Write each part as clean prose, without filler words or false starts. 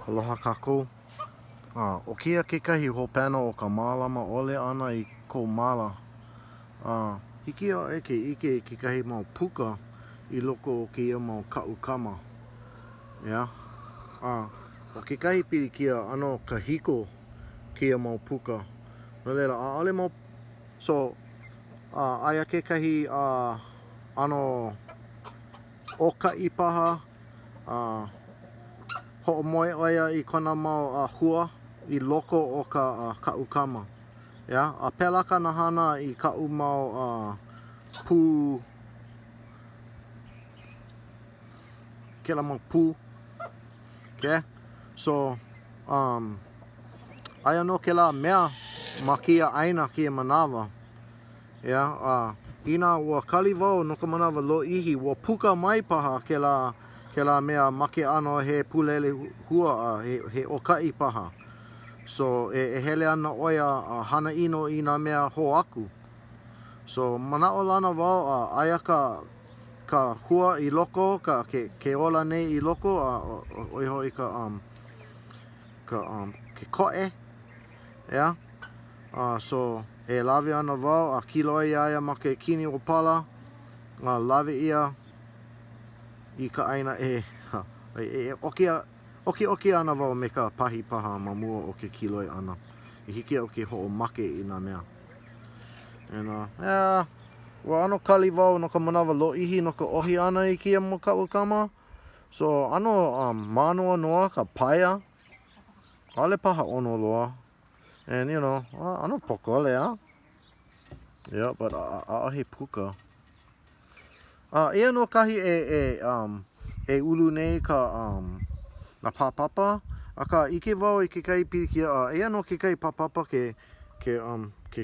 Aloha kākou. O kia kekahi hopena o ka mālama ole ana I kou mala. Hiki a eke ike kekahi mau puka I loko o kia mau ka'ukama. Yeah? O kekahi pilikia ano kahiko kia mau puka. No leila, a'ale mau... So, aia kekahi ano oka'i paha. Ho'omoe oia I kona mau hua I loko o ka ka'ukama. Yeah? A pelaka na hana I ka'u mau pū. Kela mau pū. Okay? So, aia no kela mea ma kia aina kia manawa. Yeah? Ina ua kali wau no ka manawa lo ihi ua puka mai paha kela mea make ano he pulele hua he oka'i paha. So e hele ana oia hana ino I nā mea hoaku. So mana'o lana wau aia ka hua I loko ke ola nei I loko oihoi ke ko'e. Yeah? So e lawe ana wau kilo ia ma ke kini o pala. Lawe ia I ka aina oki ana wau me ka pahi paha ma mua o ke kiloi ana. I hiki au ke ho'omake I nā mea. And yeah, ua ano kali wau no ka manawa lo ihi no ka ohi ana I kia mo ka'ukama. So ano manoa noa ka paia. Ale paha ono loa. And you know, ano pokole Yeah, but he puka. Ia no kahi e ulu nei ka na papapa. Aka ike wau I ke kai pilikia ia no ke kai papapa ke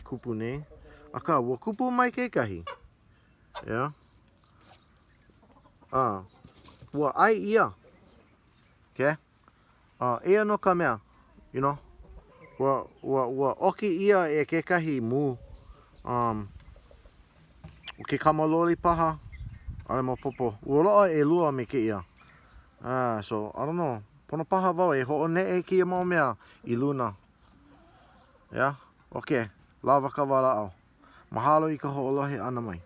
kupu nei. Aka ua kupu mai ke kahi. Yeah. Ua ai ia. Okay. Ia no ka mea. You know. Ua oki ia e ke kahi mu. O ke kamaloli paha. Ale mo popo. Ua loa e lua me ke ia. So, I don't know. Pono paha wau e ho'o ne e kia mau mea I luna. Yeah? Okay. Lava ka wala'au. Mahalo I ka ho'olohe ana mai.